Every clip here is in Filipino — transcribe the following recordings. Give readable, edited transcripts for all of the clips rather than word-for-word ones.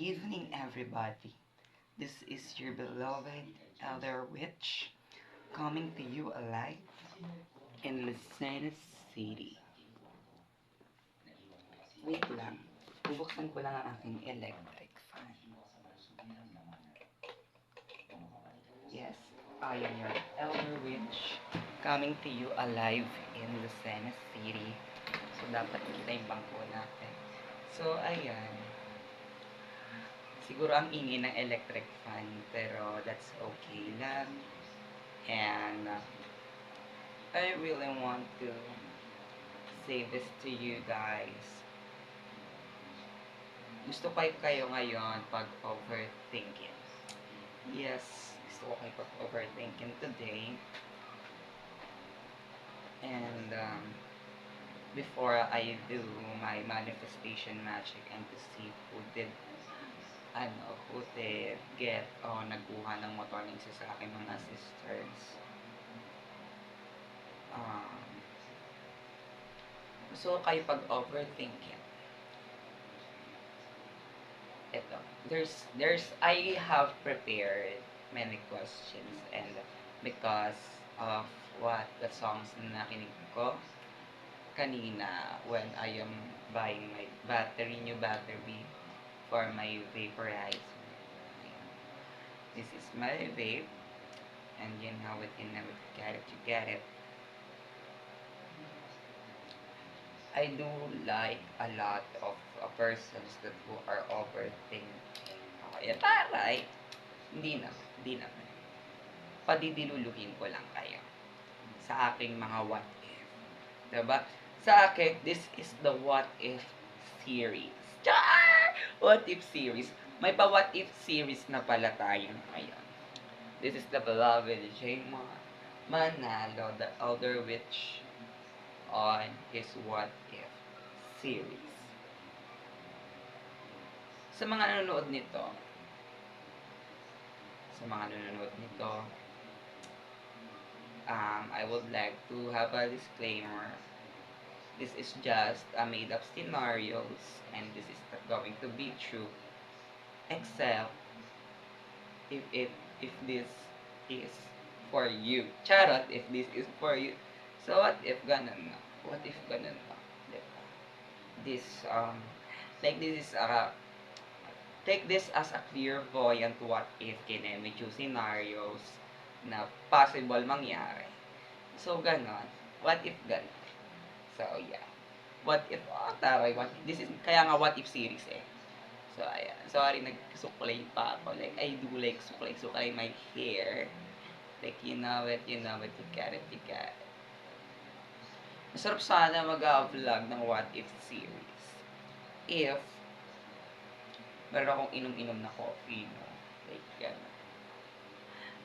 evening, everybody. This is your beloved Elder Witch coming to you alive in Lucena City. Wait lang, bubuksan ko lang ang aking electric fan. Yes, I am your Elder Witch coming to you alive in Lucena City. So, dapat kita yung bangko natin. So, ayan. Siguro ang ingay ng electric fan, pero that's okay lang. And I really want to say this to you guys. Gusto kayo ngayon pag overthinking. Yes, gusto ko kayo pag overthinking today. And before I do my manifestation magic and to see who did get nagkuha ng motor ng isa sa aking mga sisters. So, kayo pag overthinking. Ito. I have prepared many questions and because of what the songs na nakinig ko kanina when I am buying my new battery for my vaporizer. This is my vape and you know it, you never get it, you get it. I do like a lot of persons that who are overthinking. Okay, taray. Hindi naman. Padidiluluhin ko lang kayo sa aking mga what if. Diba? Sa akin, this is the what if series. Char! What if series. May pa what if series na pala tayo ngayon. This is the beloved Jaymar Manalo, the Elder Witch, on his what if series. Sa mga nanonood nito, I would like to have a disclaimer. This is just a made up scenarios and this is not going to be true except if this is for you. Charot, if this is for you. So what if ganun na? What if ganun na? Diba? This like this is take this as a clairvoyant what if kinemidyo scenarios na possible mangyari. So ganon. What if ganun? So yeah. What if taray, this is kaya nga what if series eh. So ayan. Sorry, nagsuklay pa ako. Like I do like suklay my hair. Like you know it, you get it. Masarap sana mag-vlog ng what if series. If meron akong inom-inom na coffee, no? Like, gano'n.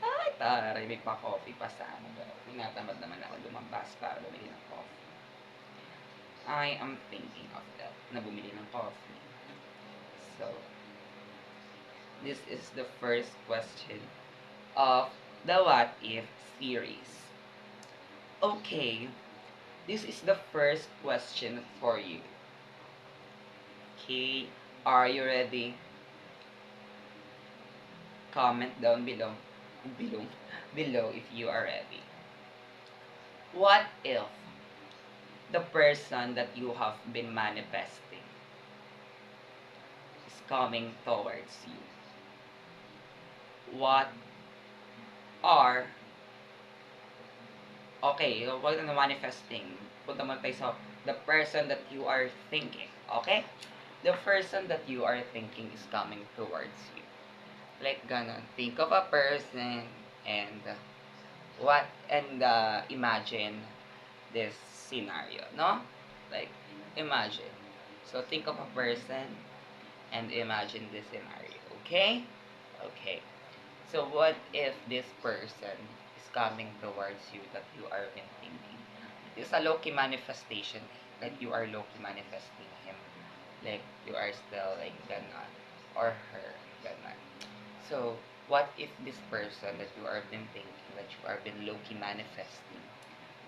Ay, taray, may pa-coffee pa sana. Pero tinatamad naman ako lumabas para bumili ng coffee. I am thinking of that, na bumili ng coffee. So, this is the first question of the what if series. Okay, this is the first question for you. Okay, are you ready? Comment down below if you are ready. What if the person that you have been manifesting is coming towards you? What are okay, wag na manifesting. Punta mo tayo sa the person that you are thinking. Okay? The person that you are thinking is coming towards you. Like ganon. Think of a person and imagine this scenario, no? Like imagine. So think of a person and imagine this scenario. Okay? Okay. So what if this person is coming towards you that you are been thinking? It is a low-key manifestation. Like you are low-key manifesting him. Like you are still like ganon. Or her. Ganon. So, what if this person that you are been thinking, that you are been low-key manifesting,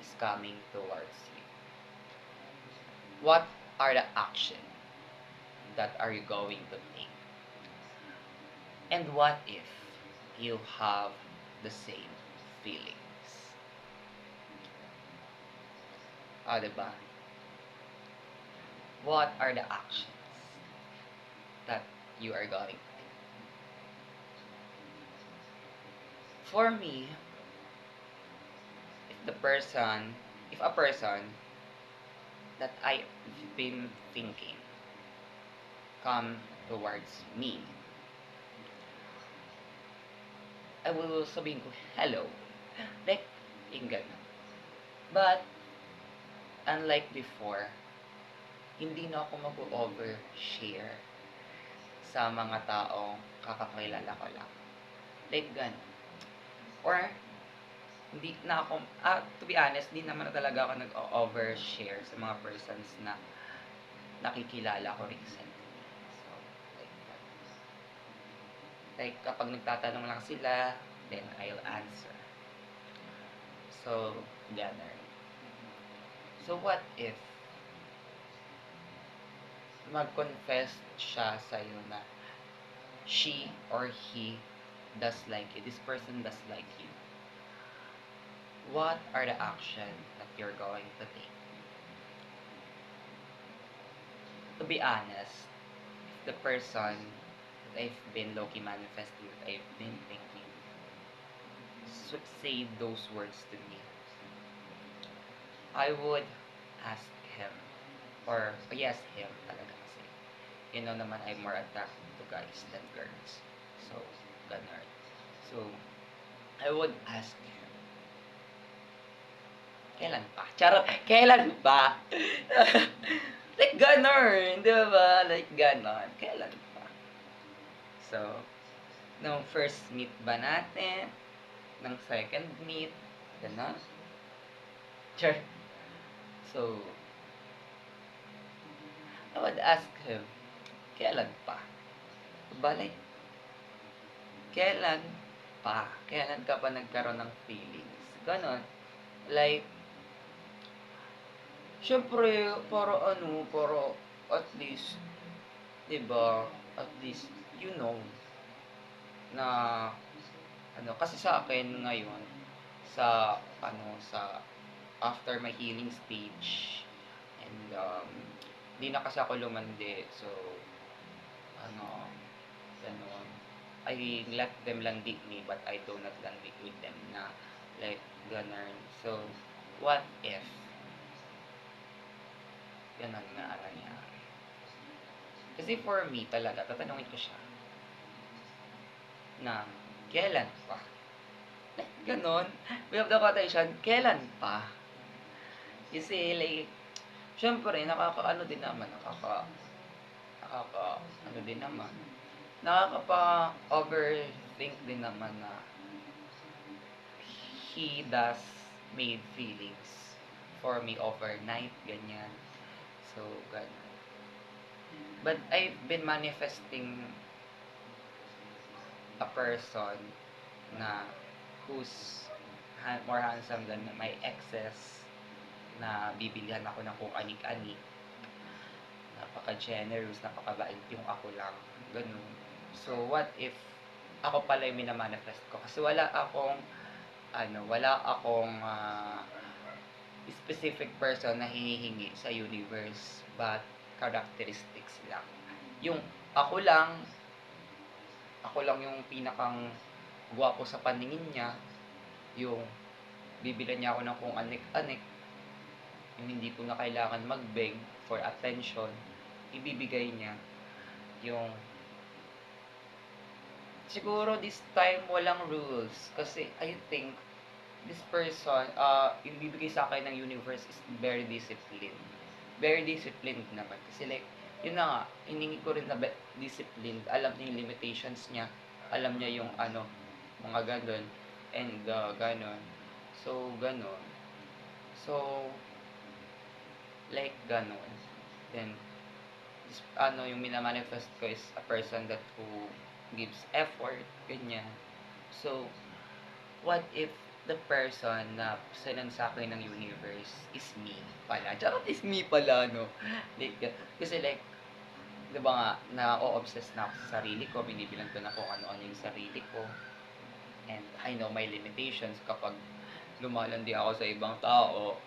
is coming towards you? What are the action that are you going to take? And what if you have the same feelings? Diba? What are the actions that you are going to take? For me, if the person, if a person that I've been thinking come towards me, I will sabihin ko, hello. Like, yung ganun. But, unlike before, hindi na ako mag-overshare sa mga taong kakakilala ko lang. Like, ganun. Or, hindi na ako, to be honest, hindi naman na talaga ako nag-overshare sa mga persons na nakikilala ko recently. So, like that. Like, kapag nagtatanong lang sila, then I'll answer. So, ganun. So, what if mag-confess siya sa'yo na she or he does like you, this person does like you? What are the actions that you're going to take? To be honest, if the person that I've been low-key manifesting, that I've been thinking, say those words to me, I would ask him, or yes, him talaga kasi. You know naman, I'm more attracted to guys than girls. So, ganun. So, I would ask him, kailan pa? Charot, kailan pa? Like ganun, di ba? Like ganon, kailan pa? So, nung first meet ba natin, ng second meet, ganon. Sure. So, I would ask him, kailan pa? Balik, kailan pa? Kailan ka pa nagkaroon ng feelings? Ganon. Like, syempre, para at least, diba, at least, you know, na, kasi sa akin ngayon, sa after my healing stage, and, di na kasi ako lumandi, so, ganon. I let them landig me, but I do not landig with them na, like, ganon. So, what if, ganon nga nangyari? Kasi for me talaga, tatanungin ko siya, na, kailan pa? Like, ganon. We have the quotation, kailan pa? Kasi, like, syempre, nakaka-ano din naman, nakakapa-overthink din naman na he does made feelings for me overnight, ganyan. So, ganun. But I've been manifesting a person na who's more handsome than my exes, na bibilihan ako ng kung anik-anik, napaka-generous, napakabait yung ako lang, ganun. So, what if ako pala yung minamanifest ko? Kasi wala akong specific person na hinihingi sa universe, but characteristics lang. Yung ako lang yung pinakang gwapo sa paningin niya, yung bibilan niya ako ng kung anik-anik, yung hindi ko na kailangan mag-beg for attention, ibibigay niya. Yung siguro this time walang rules, kasi I think this person, yung bibigay sa akin ng universe is very disciplined. Very disciplined naman. Kasi like, yun na nga, hiningi ko rin na disciplined. Alam niya yung limitations niya. Alam niya yung mga ganon. And ganon. So, ganon. So, like ganon. Then, this, yung minamanifest ko is a person that who gives effort, ganyan. So, what if the person na sinan sa akin ng universe is me pala? Charot, is me pala, no? Like, kasi like, 'Di ba nga, na-o-obsess na ako sa sarili ko, binibilang ko na kung ano-ano yung sarili ko, and I know my limitations kapag lumalandi ako sa ibang tao.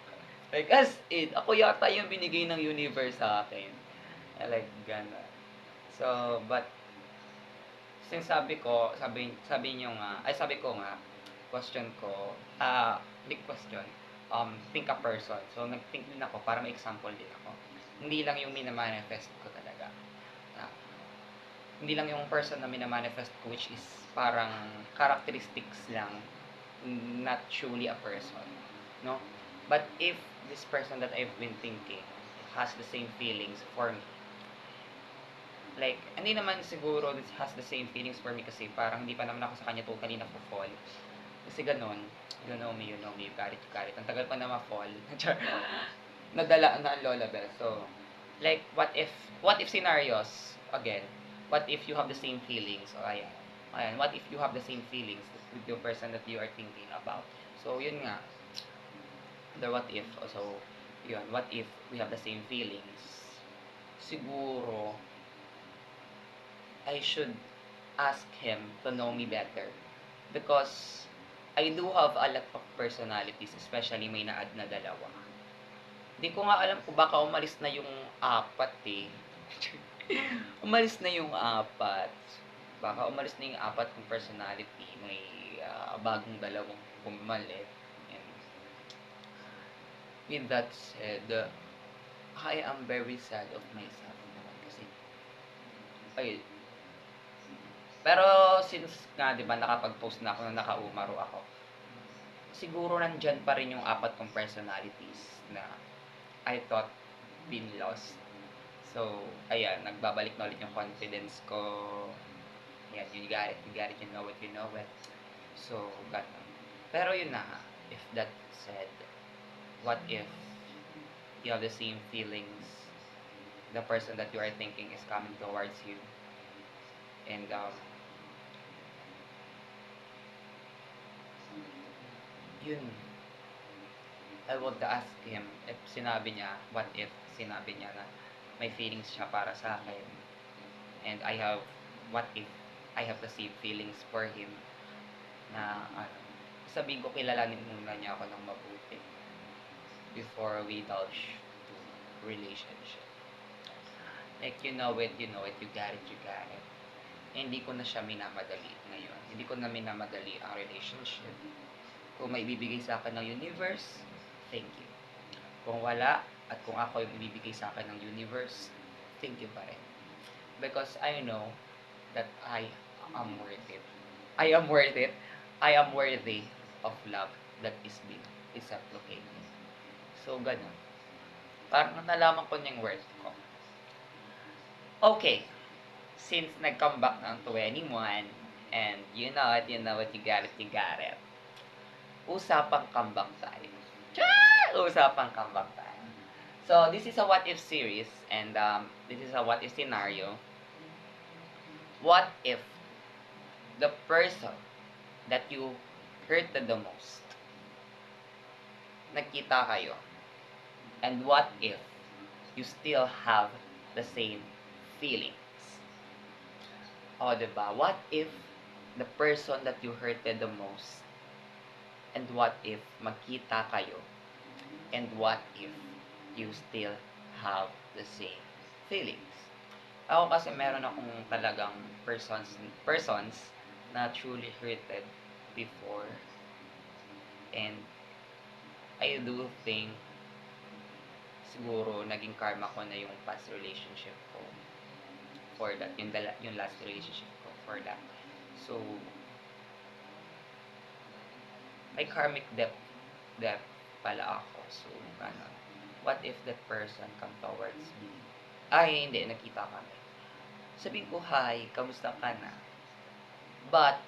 Like, as in, ako yata yung binigay ng universe sa akin. Like, gano'n. So, but, since sabi niyo nga, ay sabi ko nga, question ko, big question, think a person. So, nag-think din ako para may example din ako. Hindi lang yung minamanifest ko talaga. Ah, hindi lang yung person na minamanifest ko, which is parang characteristics lang, not truly a person. No? But if this person that I've been thinking has the same feelings for me, like, hindi naman siguro this has the same feelings for me kasi parang hindi pa naman ako sa kanya totally na-fall. Kasi ganun, you know me, you got it, you got it. Ang tagal pa na ma-fall. Nadala na ang Lola Bell. So, like, what if scenarios, again, what if you have the same feelings? O, ayan, what if you have the same feelings with the person that you are thinking about? So, yun nga, the what if, so, yun, what if we have the same feelings? Siguro, I should ask him to know me better. Because I do have a lot of personalities, especially may na-add na dalawa. Di ko nga alam kung baka umalis na yung apat eh. Umalis na yung apat. Baka umalis na yung apat kong personality. May bagong dalawang pumalit. And with that said, I am very sad of myself naman kasi ay, pero since nga 'di ba nakapag-post na ako na nakaumaro ako, siguro nandiyan pa rin yung apat kong personalities na I thought been lost. So, ayan, nagbabalik na ulit yung confidence ko. Ayan, you got it, you know it. So, ganun. Pero yun na nga, if that said, what if you have the same feelings, the person that you are thinking is coming towards you, and yun, I would ask him if sinabi niya, what if sinabi niya na may feelings siya para sa akin, and what if I have the same feelings for him, na sabihin ko kilalanin muna niya ako ng mabuti before we indulge to relationship. Like, you know it, you got it, you got it. Hindi ko na siya minamadali ngayon. Hindi ko na minamadali ang relationship. Kung may ibibigay sa akin ng universe, thank you. Kung wala, at kung ako yung ibibigay sa akin ng universe, thank you pa rin. Because I know that I am worth it. I am worth it. I am worthy of love that is big, reciprocated. So, ganun. Parang nalaman ko na yung worth ko. Okay. Since nag-come back ng 21, and you know it, you got it, you got it. Usapang comeback tayo. Char! Usapang comeback tayo. So, this is a what if series, and this is a what if scenario. What if the person that you hurted the most, nagkita kayo, and what if you still have the same feelings? O, diba? What if the person that you hurted the most, and what if magkita kayo, and what if you still have the same feelings? Ako kasi meron akong talagang persons na truly hurted before, and I do think siguro naging karma ko na yung past relationship ko for that, yung last relationship ko for that. So, may karmic debt pala ako. So, what if that person come towards me? Ay, hindi, nakita kami. Sabihin ko, hi, kamusta ka na? But,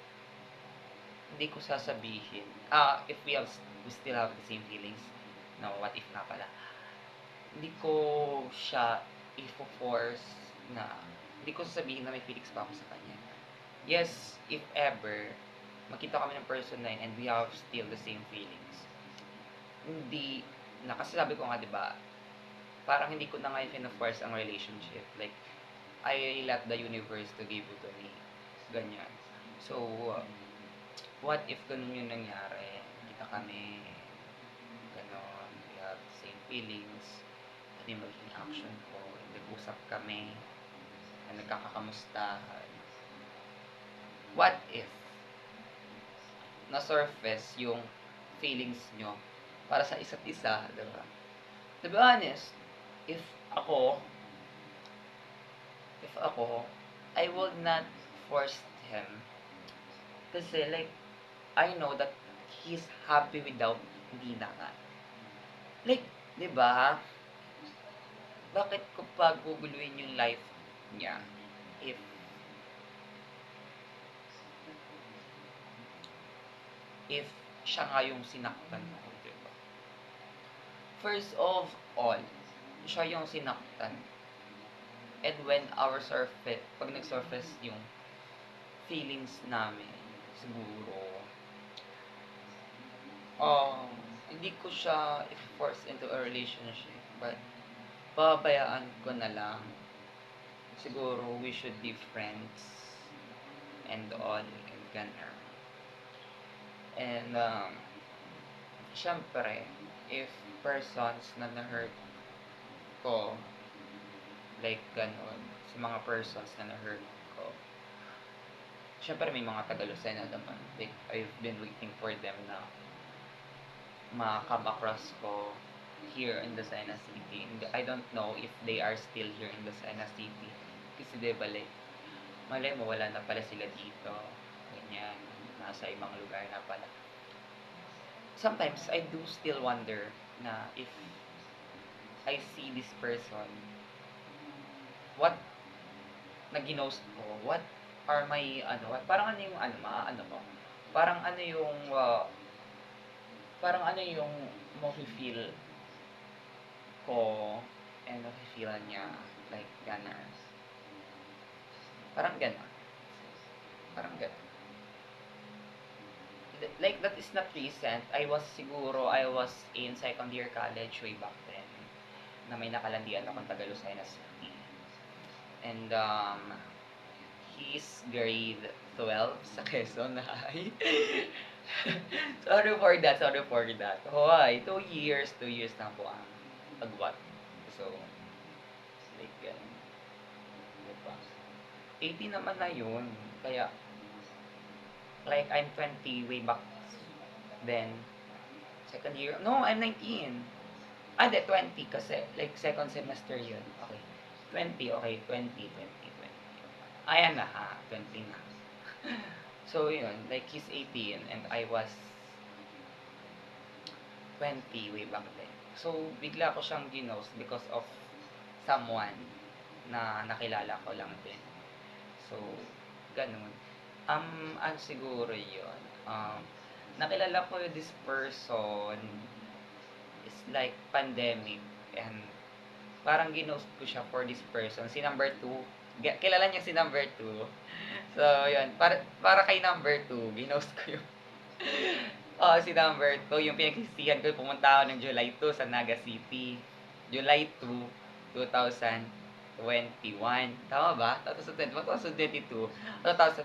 hindi ko sasabihin, if we still have the same feelings, no, what if na pala, hindi ko siya i-force na, hindi ko sasabihin na may feelings pa ako sa kanya. Yes, if ever, makita kami ng person na yun and we have still the same feelings. Hindi, kasi sabi ko nga, diba, parang hindi ko na ngayon fina-force ang relationship. Like, I let the universe to give it to me. Ganyan. So, what if ganun yung nangyari? Kita kami, ganon, we have same feelings, ano yung magiging action ko, nag-usap kami, nagkakakamustahan. What if na-surface yung feelings nyo para sa isa't isa, diba? To be honest, if ako, if ako, I would not force him. Kasi like, I know that he's happy without hindi na nga. Like, di ba? Bakit ko pa guguluhin yung life niya if if siya nga yung sinaktan ko, di ba? First of all, siya yung sinaktan. And when our surface, pag nag-surface yung feelings namin, siguro, hindi ko siya i-force into a relationship, but pabayaan ko na lang. Siguro, we should be friends and all, and ganun. And, syempre, if persons na na-hurt ko, like ganun, sa mga persons na na-hurt ko, syempre may mga Tagalusena naman. Like, I've been waiting for them na ma-come across ko here in the Lucena City. And I don't know if they are still here in the Lucena City. Kasi diba like, malay mo wala na pala sila dito. Ganyan, nasa ibang lugar na pala. Sometimes I do still wonder na if I see this person, what na ginost ko, what are my parang ano yung mo, parang ano yung parang ano yung mafe-feel ko and mafe-feel niya, like gano'n. Parang gano'n. Parang gano'n. Like, that is not recent. I was in second year college way back then, na may nakalandian akong taga Lucena City. And, he's grade 12 sa Quezon High. Sorry for that. Hoy, 2 years na po ang agwat. So, like, ganun. Diba? 18 naman na yun. Kaya, like, I'm 20 way back then. Second year. No, I'm 19. Hindi, 20 kasi. Like, second semester yun. Okay. 20, okay. 20. Ayan na ha. 20 na. So, yun. Like, he's 18 and I was 20 way back then. So, bigla ko siyang ginost because of someone na nakilala ko lang din. So, ganun. Ano siguro yun? Nakilala ko this person is like pandemic and parang ginost ko siya for this person. Si number 2, kilala niya si number 2. So, yun. Para kay number 2, ginost ko yung si number 2, yung pinagsisihan ko, pumunta ako ng July 2 sa Naga City. July 2, 2021. Tama ba? 2021, 2022, 2000,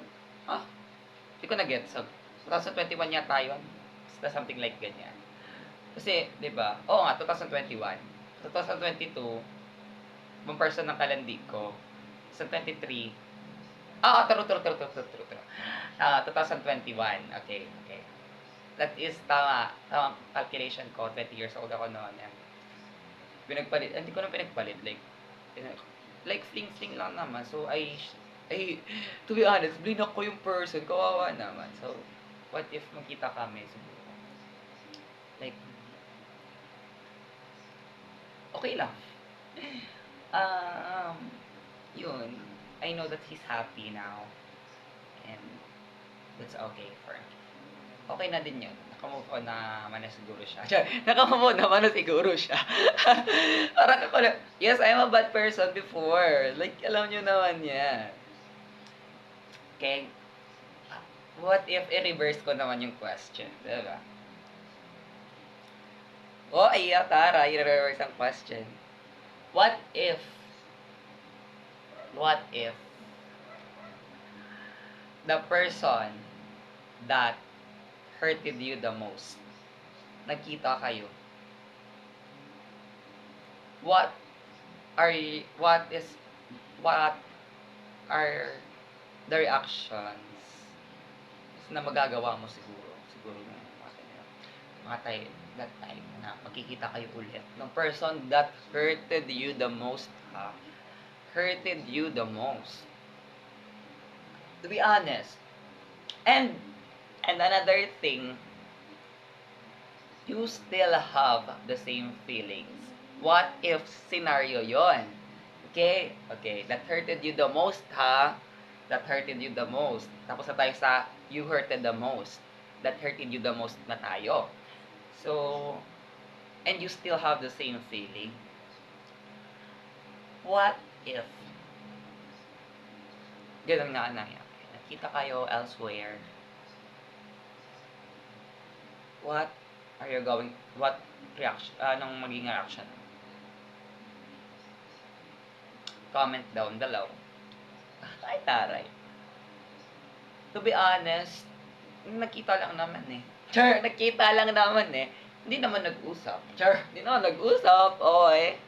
hindi ko na-get. So, 2021 yata yun. Basta something like ganyan. Kasi, di ba? Oo nga, 2021. 2022, ibang person ng kalandi ko. Sa 23, true. 2021. Okay. That is tama. Tamang calculation ko. 20 years old ako noon. And hindi ko na pinagpalit. Like fling-fling lang naman. So, to be honest, blinak ko yung person. Kawawa naman. So, what if magkita kami siguro? Like, okay lang. Yun. I know that he's happy now. And that's okay for him. Okay na din yun. Nakamove on naman na siguro siya. Nakamove on naman na siguro siya. Parang ako na, yes, I'm a bad person before. Like, alam nyo naman yan. Okay? What if i-reverse ko naman yung question? Diba? Tara, i-reverse ang question. What if what if the person that hurted you the most, nagkita kayo, what what are the reactions na magagawa mo siguro ng mga time, that time na magkikita kayo ulit ng person that hurted you the most, hurted you the most, to be honest. And another thing, you still have the same feelings. What if scenario yon? Okay, that hurted you the most, ha? That hurted you the most. Tapos na tayo sa you hurted the most. That hurted you the most na tayo. So, and you still have the same feeling. What if ganun nga nangyari? Nakita kayo elsewhere. What reaction, anong magiging reaction? Comment down below. Ay, taray. To be honest, nakita lang naman eh. Nakita lang naman eh. Hindi naman nag-usap. Hindi naman nag-usap. Oo eh.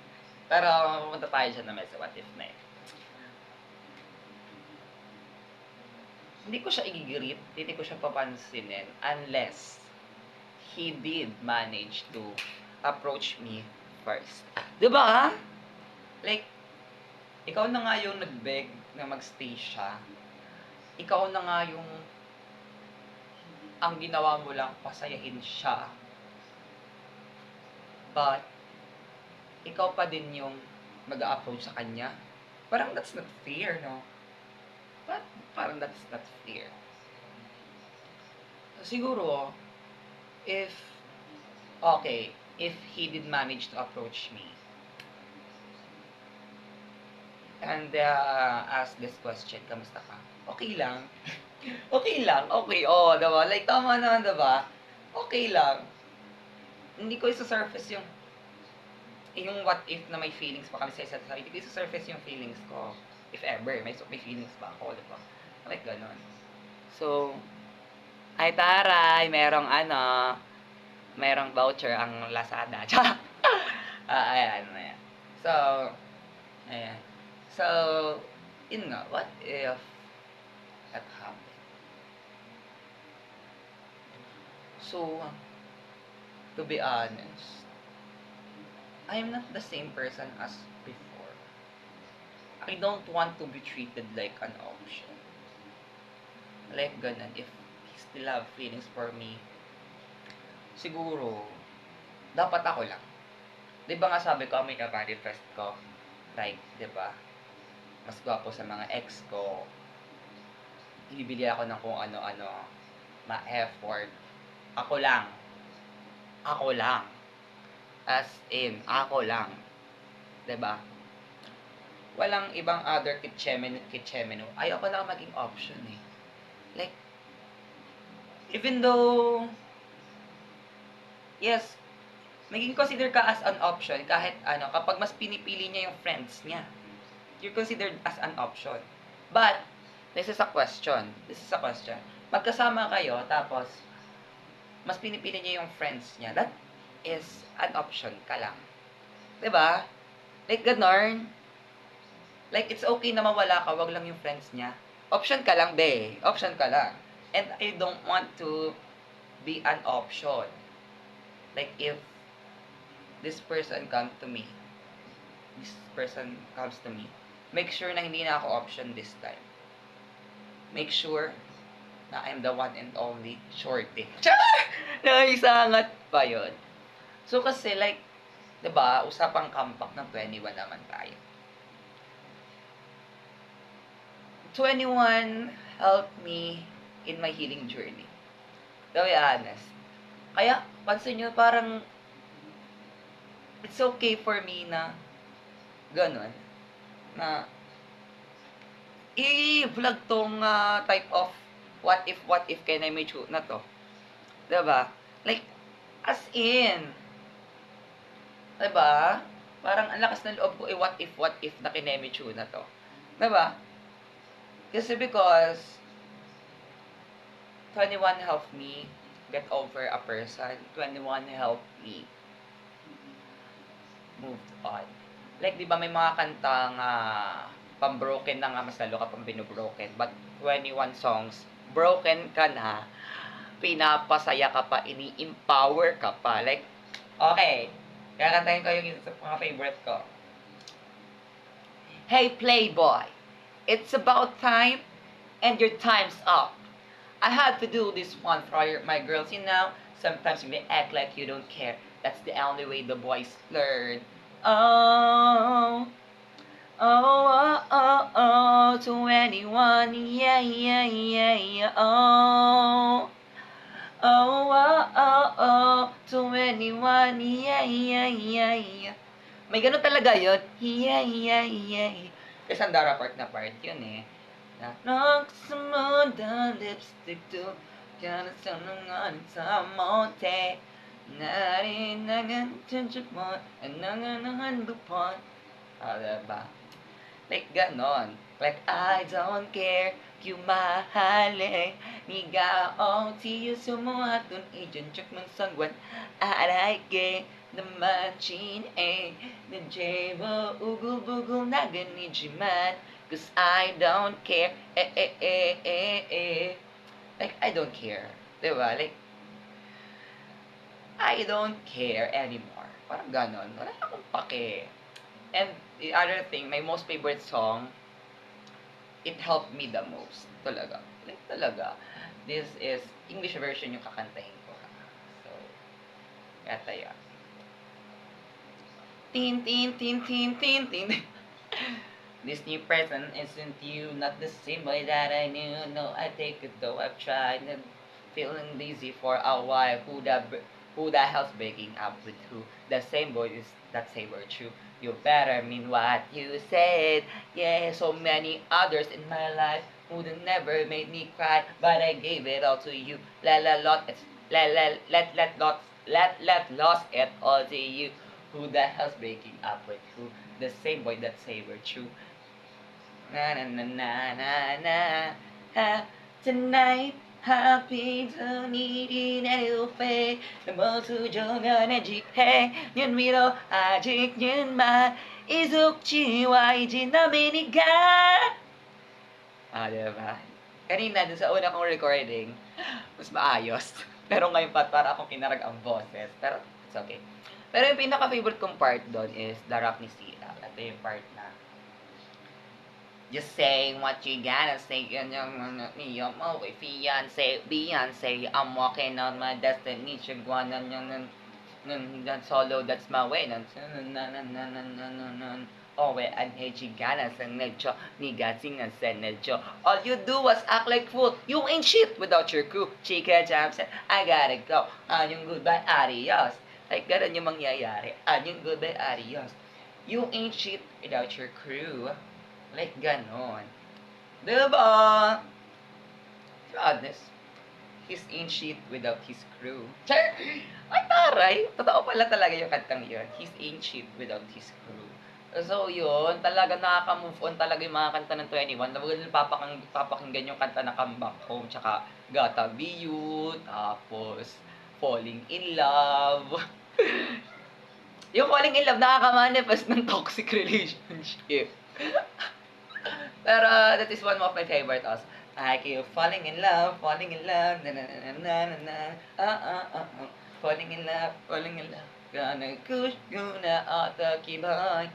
Pero, pumunta tayo dyan naman sa what if na eh. Hindi ko siya igigirit, hindi ko siya papansinin unless he did manage to approach me first. Diba? Like, ikaw na nga yung nag-beg na magstay siya. Ikaw na nga yung ang ginawa mo lang pasayahin siya. But, ikaw pa din yung mag-a-approach sa kanya. Parang that's not fair, no? But, parang that's not fair. Siguro, if he did manage to approach me and ask this question, kamusta ka? Okay lang. Okay lang. Okay, diba? Like, tama naman, diba? Okay lang. Hindi ko isa-surface yung what if na may feelings pa kami sa isa't isa. Hindi ko isa-surface yung feelings ko. If ever, may feelings pa ako, diba? Like, ganon. So, ay taray, merong voucher ang Lazada. Ayan. So, ayan. So, yun nga, what if that happened? So, to be honest, I am not the same person as before. I don't want to be treated like an option. Like ganun, if he still have feelings for me, siguro, dapat ako lang. Di ba nga sabi ko, may ka-manifest ko, like, di ba, mas gwapo sa mga ex ko, ibibili ako ng kung ano-ano, ma-effort, ako lang, as in, ako lang, di ba? Walang ibang other kitchemeno. Ayoko lang maging option eh. Like, even though, yes, maging consider ka as an option kahit kapag mas pinipili niya yung friends niya, you're considered as an option. But, this is a question. Magkasama kayo, tapos, mas pinipili niya yung friends niya. That is an option ka lang. Diba? Like, ganon. Like, it's okay na mawala ka, wag lang yung friends niya. Option ka lang, be. Option ka lang. And I don't want to be an option. Like, if this person comes to me, make sure na hindi na ako option this time. Make sure na I'm the one and only shorty. Naisangat pa yun. So, kasi like, diba, usapang kampak ng 21 naman tayo. 21 helped me in my healing journey. To be honest. Kaya, pansin nyo, parang, it's okay for me na, ganun, na, i-vlog tong type of what if can I make you na to. Diba? Like, as in, diba? Parang ang lakas ng loob ko, what if na kinemichu na to. Diba? Kasi because 21 helped me get over a person. 21 helped me move on. Like, di ba may mga kantang pambroken na nga, mas lalo ka pang binubroken. But 21 songs, broken ka na, pinapasaya ka pa, ini-empower ka pa. Like, okay, kakantahin ko yung isa sa mga favorite ko. Hey Playboy, it's about time and your time's up. I had to do this one for my girls, you know. Sometimes you may act like you don't care. That's the only way the boys learn. Oh, oh, oh, oh, 21, yeah, yeah, yeah, yeah, oh. Oh, oh, oh, oh, 21, yeah, yeah, yeah, yeah. May ganun talaga yun. Yeah, yeah, yeah. Kasi ang Dara Park na part yun eh. Knock some more down lipstick to Kana sa nangan sa monte Narinagan tunjupon Ananganahan lupon diba? Like ganon. Like I don't care Kumahali Nigaong tiyo sumuhatun Ijanjak ng sangwan Aray ke naman chin eh Najebo ugul-bugul na ganijiman Cause I don't care Like I don't care. Diba? Like I don't care anymore. Parang ganon. Wala akong pake. And the other thing, my most favorite song, it helped me the most. Talaga. Like talaga. This is English version yung kakantahin ko. So, kata yan. Tin, tin, tin, tin, tin, tin. This new person isn't you, not the same boy that I knew. No, I take it though, I've tried and feeling lazy for a while. Who the hell's breaking up with who? The same boy is that say we're true. You better mean what you said. Yeah, so many others in my life who'd never made me cry, but I gave it all to you. Let lost it all to you. Who the hell's breaking up with who? The same boy that say we're true. Na na na na na na ha, tonight happy to need in way 뭐 수정연해지해 년 위로 아직 년만 이숙지와 이제 남이니까 diba? Kanina dun sa una kong recording mas maayos pero ngayon para akong kinarag ang boses pero it's okay. Pero yung pinaka-favorite kong part doon is the rap ni Sia. Ito yung part na just saying what you gotta say, niyom mo kay fiancé, Beyonce, I'm walking on my destiny, chigwana solo, that's my way, Owe an hejigana sa nedyo, nigasing ang sa nedyo. All you do was act like fool, you ain't shit without your crew. Chika Jam said, I gotta go, anyong goodbye, adios. Like, ganun yung mangyayari, anyong goodbye, adios. You ain't shit without your crew. Like, ganon. Diba? Honest. He's ain't shit without his crew. Char! Ay, taray! Totoo pala talaga yung kantang yun. He's ain't shit without his crew. So, yun. Talaga nakaka-move on talaga yung mga kanta ng 21. Papakinggan yung kanta na Come Back Home, tsaka Gotta Be You, tapos Falling in Love. Yung Falling in Love, nakaka-manifest ng toxic relationship. Pero that is one of my favorite also. I keep falling in love, na na na na na na, falling in love, gonna push you na atakibay.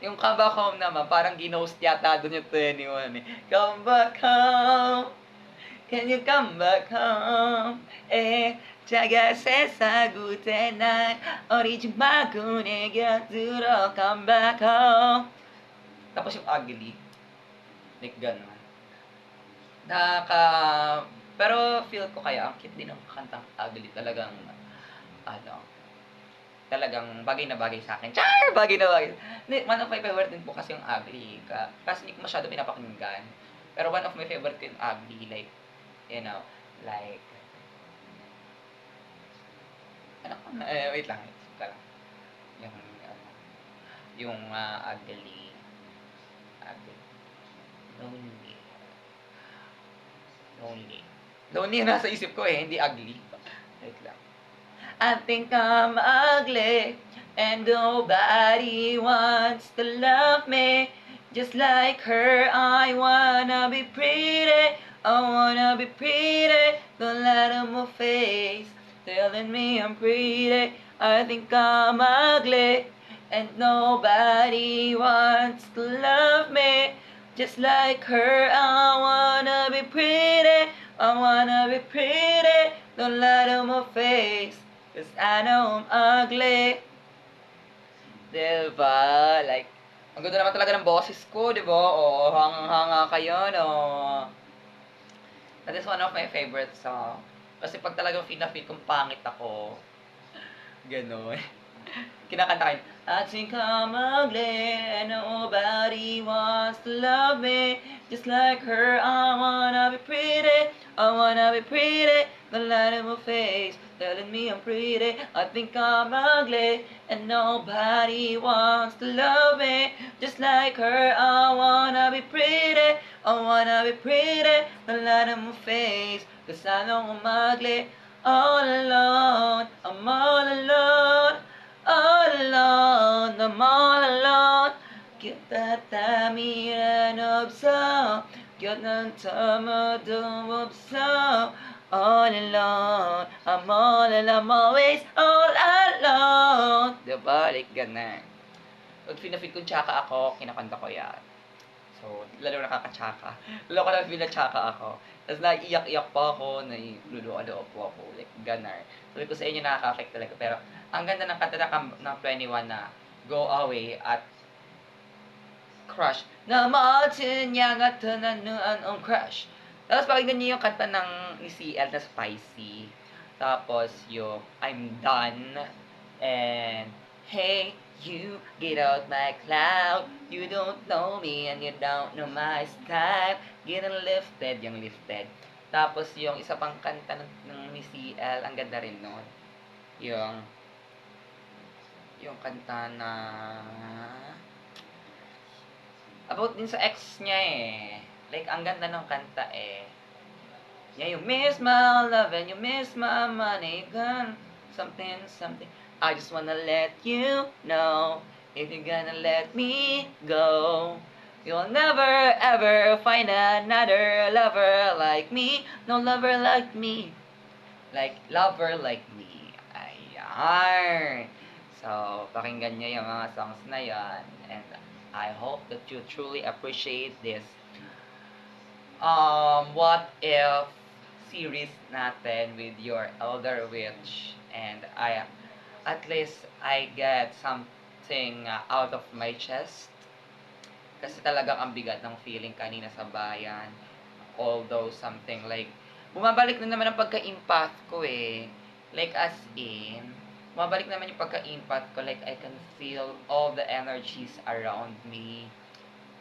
Yung Come Back Home naman, parang ginost yata doon yung 21 eh. Come back home, can you come back home? 자가 세상구대 날 어리지 마고 내 곁으로 come back home. Tapos yung ugly. Like, gano'n. Pero feel ko kaya, ang cute din ng kantang ugly. Talagang, talagang bagay na bagay sa akin. Char! Bagay na bagay. One of my favorite din po kasi yung ugly. Kasi hindi ko masyado pinapakinggan. Pero one of my favorite ko yung ugly. Like, you know, like, wait lang. Yung, ugly. Lonely. Lonely. Lonely yung nasa isip ko eh, hindi ugly. Wait lang. I think I'm ugly and nobody wants to love me. Just like her, I wanna be pretty. I wanna be pretty. Don't let them move face telling me I'm pretty. I think I'm ugly and nobody wants to love me. Just like her, I wanna be pretty. I wanna be pretty. Don't let them move face. Cause I know I'm ugly. Diba? Like, ang ganda naman talaga ng boses ko, diba? O, hanga-hanga kayo, no? That is one of my favorite song. Kasi pag talagang feel kong pangit ako, gano'n. Kinakanta kayo, I think I'm ugly and nobody wants to love me. Just like her, I wanna be pretty. I wanna be pretty. The light in my face telling me I'm pretty. I think I'm ugly and nobody wants to love me. Just like her, I wanna be pretty. I wanna be pretty. The light in my face, cause I know I'm ugly. All alone, I'm all alone. All alone, I'm all alone. Kita tamiran 없어. 곁난 담아도 없어. All alone, I'm all alone, I'm always all alone. Diba? Like ganun. Pag feel kong tsaka ako, kinakanta ko yan. So, lalo nakakatsaka. Lalo ko na feel na tsaka ako. Tapos naiiyak-iyak pa ako, nailuluwa-luwa po ako. Like, ganar. Sabi ko sa inyo, nakaka-affect talaga. Pero, ang ganda ng kanta ng 21 na Go Away at Crush. Na mountain yang at tananuan on crush. Tapos pakinggan niyo yung kanta ni CL na Spicy. Tapos yung I'm Done. And Hey, you get out my cloud. You don't know me and you don't know my style. Getting lifted, yung lifted. Tapos yung isa pang kanta ni CL, ang ganda rin nun. Yung kanta na about din sa ex niya eh. Like, ang ganda ng kanta eh. Yeah, you miss my love and you miss my money. Gone something, something. I just wanna let you know, if you're gonna let me go, you'll never ever find another lover like me. No lover like me. Like, lover like me. Ayan. So, pakinggan nyo yung mga songs na yan. And I hope that you truly appreciate this what if series natin with your elder witch. And at least I get something out of my chest. Kasi talagang ang bigat ng feeling kanina sa bayan. Although something like, bumabalik na naman ang pagka-empath ko eh. Like as in, bumabalik naman yung pagka-empath ko. Like I can feel all the energies around me.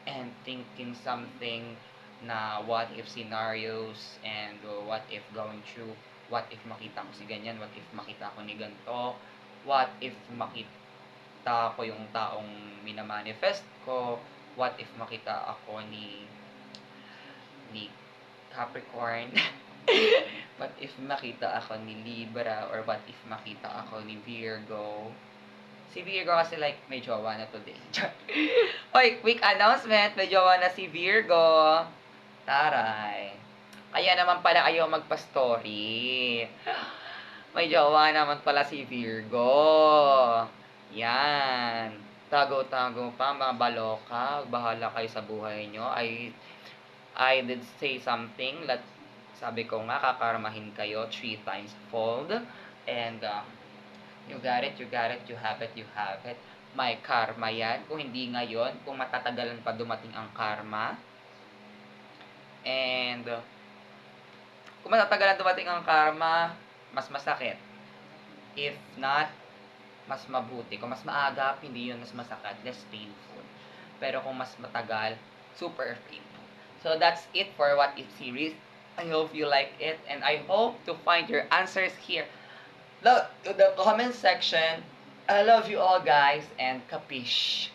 And thinking something na what if scenarios and what if going through, what if makita ko si ganyan, what if makita ko ni ganito, what if makita ko yung taong minamanifest ko, what if makita ako ni Capricorn, what if makita ako ni Libra, or what if makita ako ni Virgo. Si Virgo kasi like may jowa na today. Oy, quick announcement, may jowa na si Virgo. Taray. Kaya naman pala ayaw magpa-story. May jowa naman pala si Virgo. Yan. Tago-tago pa, mga baloka. Bahala kayo sa buhay nyo. I did say something that sabi ko nga, kakarmahin kayo 3 times fold. And, you got it, you got it, you have it, you have it. May karma yan. Kung hindi ngayon, kung matatagalan pa dumating ang karma. And, kung matatagalan dumating ang karma, mas masakit. If not, mas mabuti. Kung mas maaga, hindi yun mas masakit, less painful. Pero kung mas matagal, super painful. So, that's it for What If series. I hope you like it, and I hope to find your answers here. Look to the comment section. I love you all, guys, and kapish.